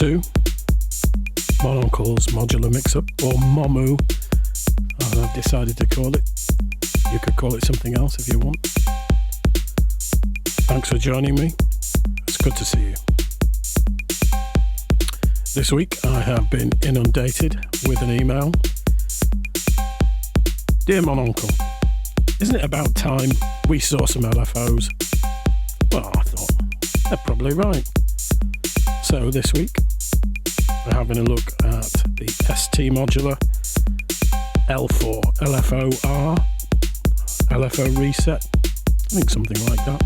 to Mon Uncle's Modular Mix-Up, or MOMU, as I've decided to call it. You could call it something else if you want. Thanks for joining me. It's good to see you. This week I have been inundated with an email. Dear Mon Oncle, isn't it about time we saw some LFOs? Well, I thought, they're probably right. So this week, we're having a look at the ST Modular LFOR, LFOR, LFO Reset, I think something like that.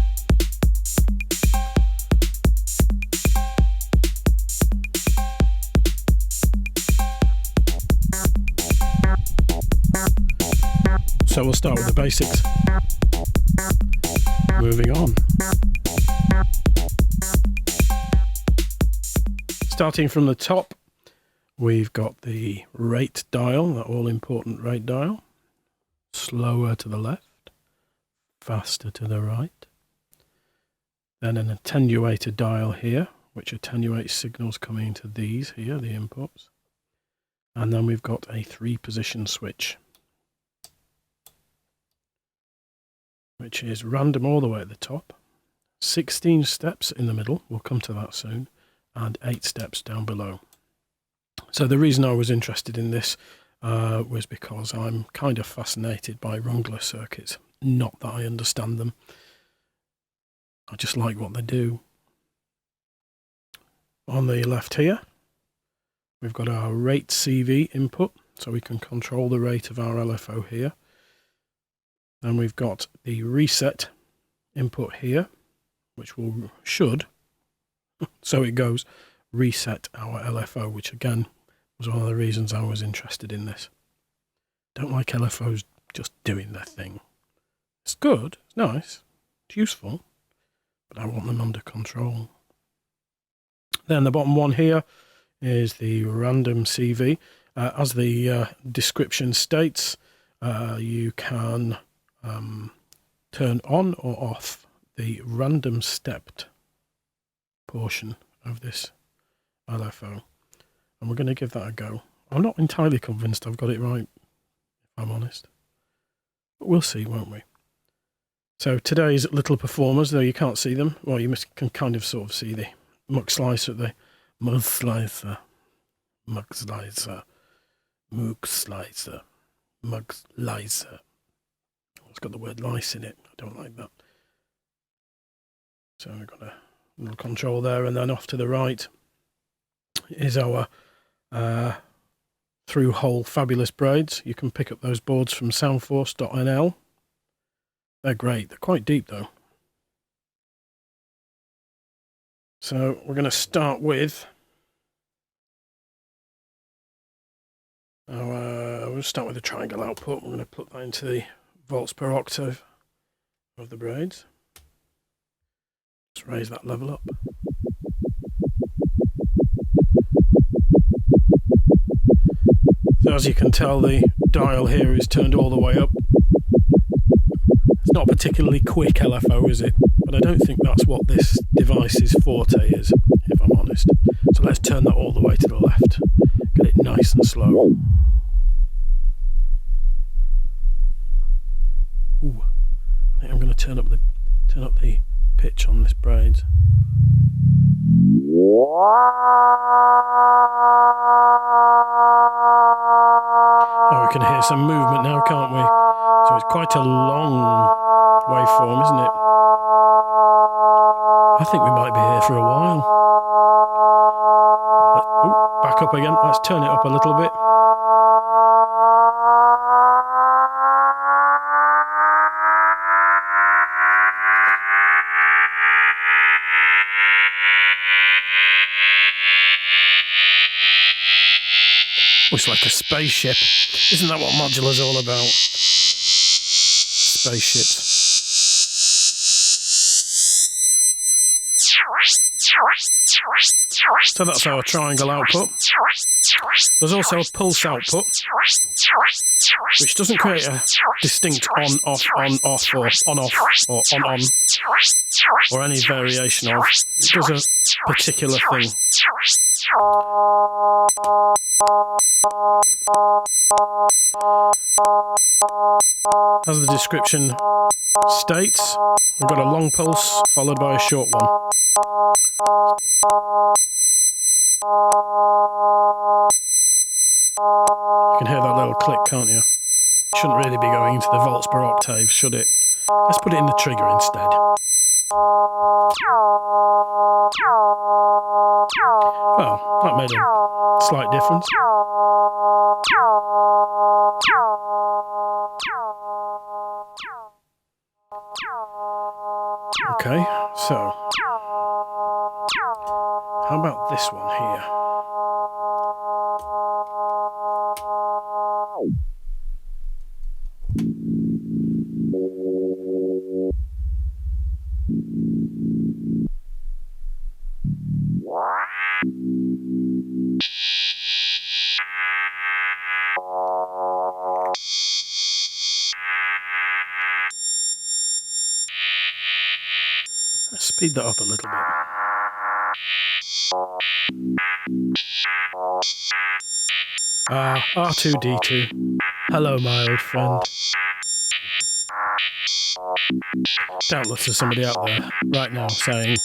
So we'll start with the basics. Moving on. Starting from the top, we've got the rate dial, that all-important rate dial. Slower to the left, faster to the right. Then an attenuator dial here, which attenuates signals coming into these here, the inputs. And then we've got a 3-position switch, which is random all the way at the top, 16 steps in the middle, we'll come to that soon, and 8 steps down below. So the reason I was interested in this was because I'm kind of fascinated by Wrangler circuits. Not that I understand them, I just like what they do. On the left here, we've got our rate CV input, so we can control the rate of our LFO here. Then we've got the reset input here, which should, so it goes, reset our LFO, which again was one of the reasons I was interested in this. Don't like LFOs just doing their thing. It's good, it's nice, it's useful, but I want them under control. Then the bottom one here is the random CV. As the description states, you can turn on or off the random stepped portion of this LFO, and we're going to give that a go. I'm not entirely convinced I've got it right, if I'm honest, but we'll see, won't we? So today's little performers, though you can't see them, well, you can kind of sort of see the mug slicer, Moog slicer, it's got the word lice in it. I don't like that. So we've got a little control there, and then off to the right is our through-hole fabulous braids. You can pick up those boards from soundforce.nl. They're great. They're quite deep though. So we're going to start with we'll start with the triangle output. We're going to put that into the volts per octave of the braids. Just raise that level up. So as you can tell, the dial here is turned all the way up. It's not a particularly quick LFO, is it? But I don't think that's what this device's forte is, if I'm honest. So let's turn that all the way to the left. Get it nice and slow. Ooh, I think I'm going to turn up the pitch on this braid. Oh, we can hear some movement now, can't we? So it's quite a long waveform, isn't it? I think we might be here for a while. Ooh, back up again. Let's turn it up a little bit. It's like a spaceship. Isn't that what modular's all about? Spaceships. So that's our triangle output. There's also a pulse output, which doesn't create a distinct on-off, on-off, or on-off, or on-on, or any variation of. It does a particular thing. As the description states, we've got a long pulse followed by a short one. You can hear that little click, can't you? It shouldn't really be going into the volts per octave, should it? Let's put it in the trigger instead. Well, that made a slight difference. Okay, so how about this one here? Let's speed that up a little bit. R2D2. Hello, my old friend. Doubtless there's somebody out there right now saying,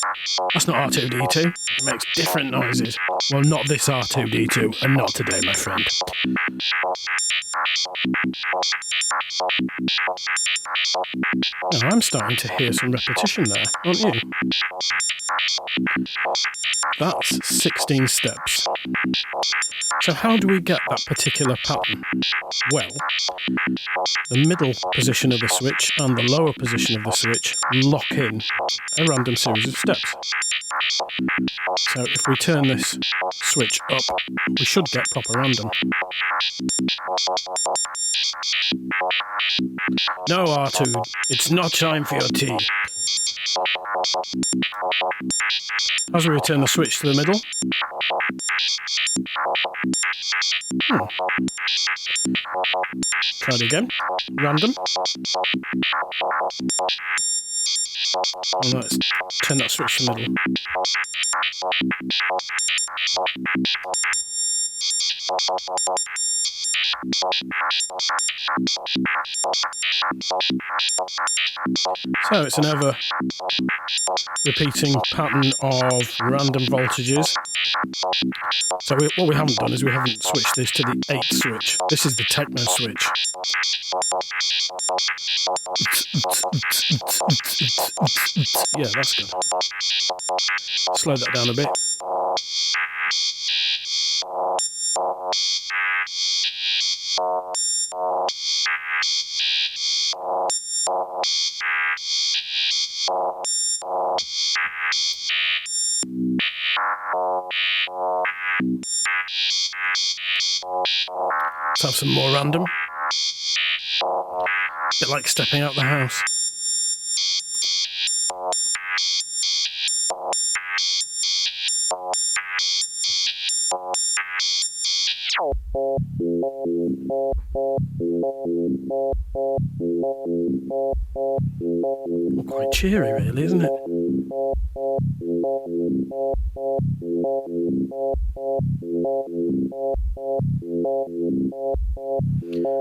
that's not R2D2, it makes different noises. Well, not this R2D2, and not today, my friend. Now, I'm starting to hear some repetition there, aren't you? That's 16 steps. So how do we get that particular pattern? Well, the middle position of the switch and the lower position of the switch lock in a random series of steps. So if we turn this switch up, we should get proper random. No, R2, it's not time for your tea. As we return the switch to the middle, try it again, random. And let's turn that switch to the middle. So it's an ever repeating pattern of random voltages. So what we haven't done is we haven't switched this to the 8th switch. This is the techno switch. Yeah, that's good. Slow that down a bit. Let's have some more random. Bit like stepping out the house. Quite cheery, really, isn't it?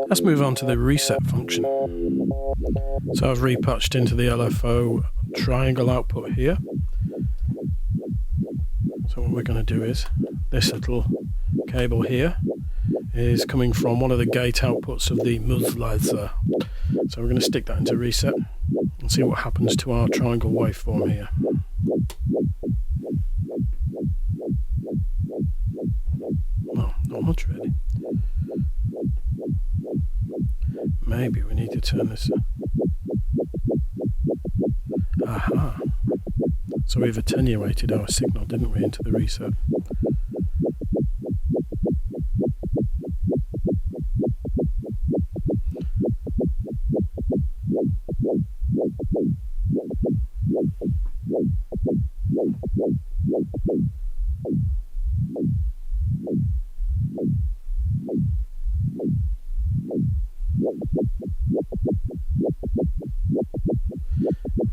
Let's move on to the reset function. So I've repatched into the LFO triangle output here. So what we're going to do is, this little cable here is coming from one of the gate outputs of the Modulation. So we're going to stick that into reset and see what happens to our triangle waveform here. Well, not much really. Maybe we need to turn this. Aha! So we've attenuated our signal, didn't we, into the reset?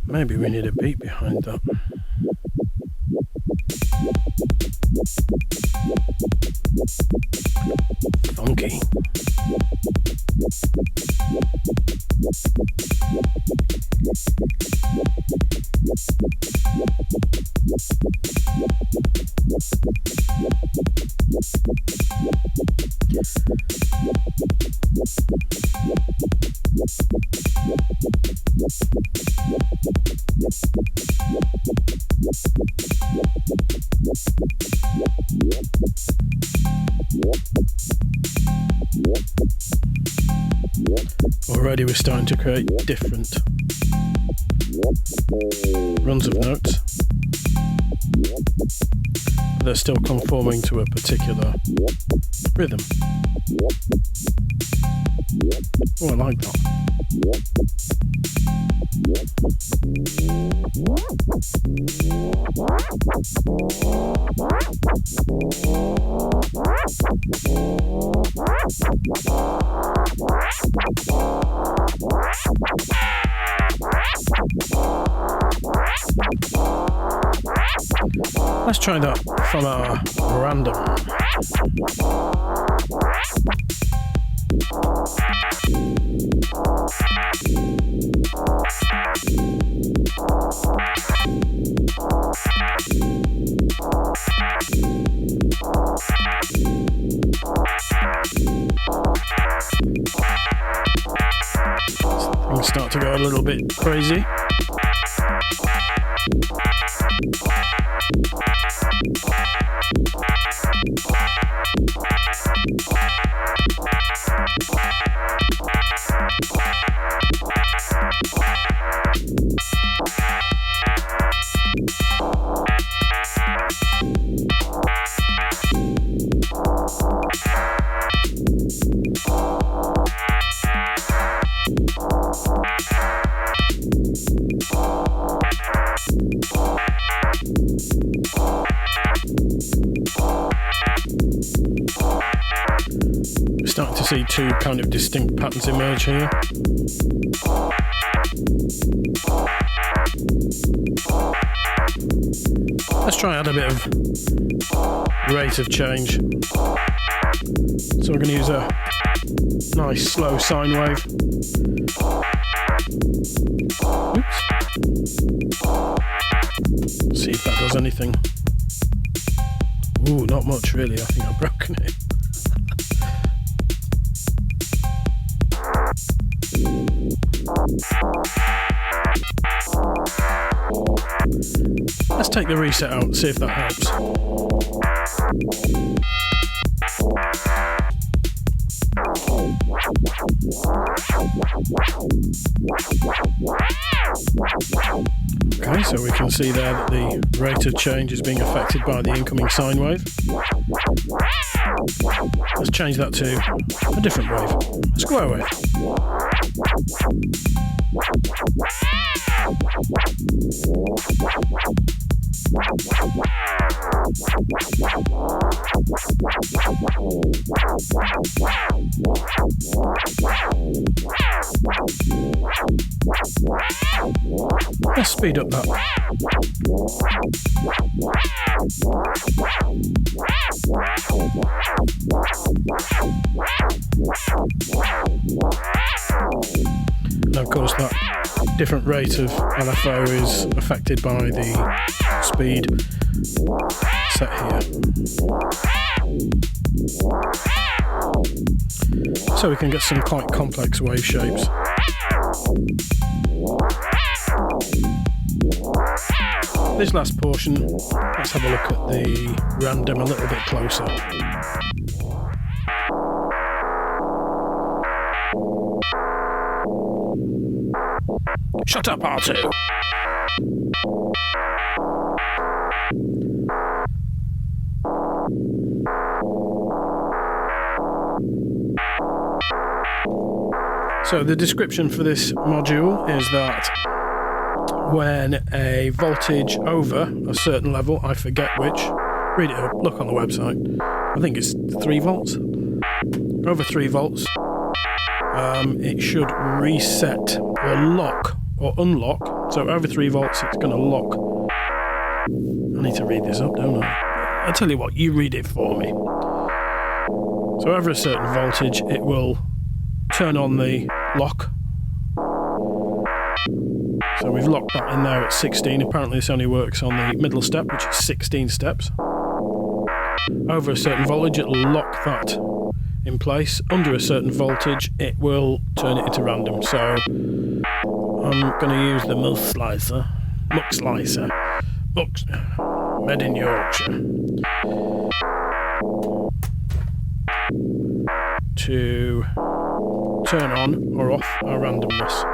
Maybe we need a beat behind that. Funky. Already we're starting to create different runs of notes, but they're still conforming to a particular rhythm. Oh, I like that. Let's try that from our random. Things start to go a little bit crazy. Starting to see two kind of distinct patterns emerge here. Let's try and add a bit of rate of change. So we're going to use a nice slow sine wave. Oops. See if that does anything. Ooh, not much really. I think I've broken it. Let's take the reset out and see if that helps. Okay, so we can see there that the rate of change is being affected by the incoming sine wave. Let's change that to a different wave, a square wave. Let's speed up that. And of course that different rate of LFO is affected by the speed set here. So we can get some quite complex wave shapes. This last portion, let's have a look at the random a little bit closer. Shut up, R2! So the description for this module is that when a voltage over a certain level, I forget which, read it up, look on the website, I think it's 3 volts, over 3 volts, it should reset or lock or unlock. So over 3 volts it's going to lock. I need to read this up, don't I? I'll tell you what, you read it for me. So over a certain voltage, it will turn on the lock. So we've locked that in there at 16. Apparently this only works on the middle step, which is 16 steps. Over a certain voltage, it'll lock that in place. Under a certain voltage, it will turn it into random. So I'm going to use the muck slicer, made in Yorkshire, to turn on or off our randomness.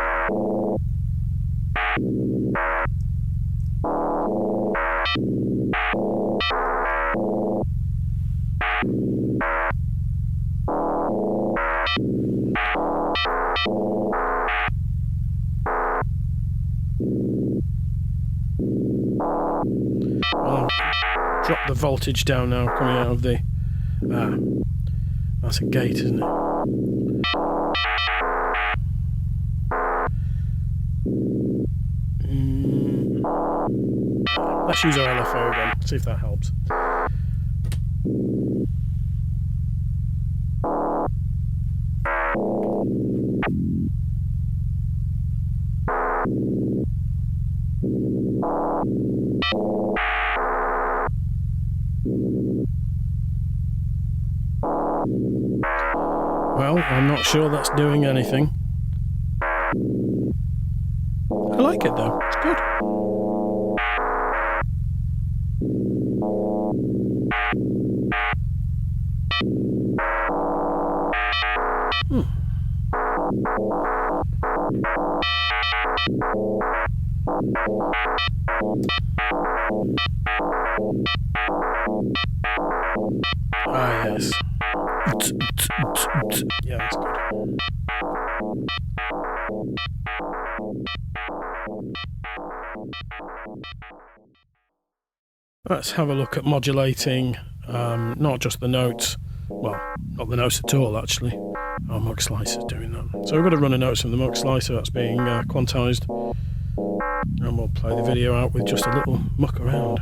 I'll drop the voltage down now coming out of the... that's a gate, isn't it? Let's use our LFO again, see if that helps. Well, I'm not sure that's doing anything. I like it though, it's good. Ah, yes. Yeah, that's good. Let's have a look at modulating, not just the notes, well, not the notes at all actually. Our muck slicer's doing that. So we've got to run a notes from the muck slicer that's being quantized, and we'll play the video out with just a little muck around.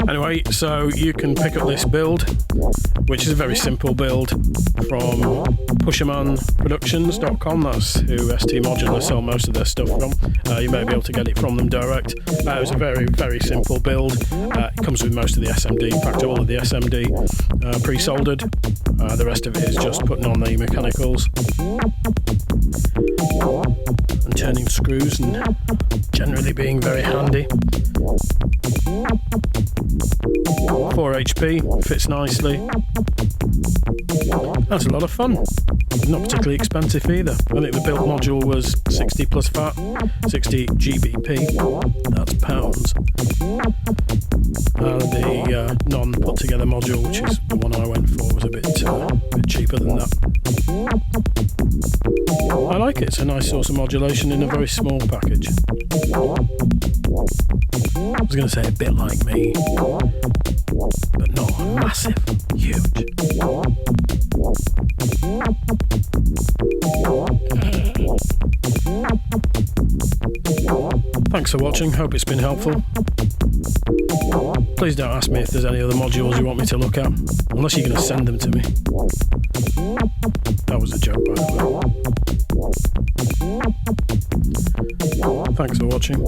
Anyway, so you can pick up this build, which is a very simple build, from pushermanproductions.com. That's who ST Modular sell most of their stuff from. You may be able to get it from them direct. It was a very, very simple build. It comes with most of the SMD, in fact all of the SMD pre-soldered. The rest of it is just putting on the mechanicals and turning screws, and generally being very handy. 4 HP, fits nicely. That's a lot of fun. Not particularly expensive either. I think the built module was 60 plus VAT, 60 GBP, that's pounds. The non-put together module, which is the one I went for, was a bit cheaper than that. I like it, it's a nice source of modulation in a very small package. I was going to say a bit like me, but not massive, huge. Thanks for watching, hope it's been helpful. Please don't ask me if there's any other modules you want me to look at, unless you're going to send them to me. That was a joke, by the way. Thanks for watching.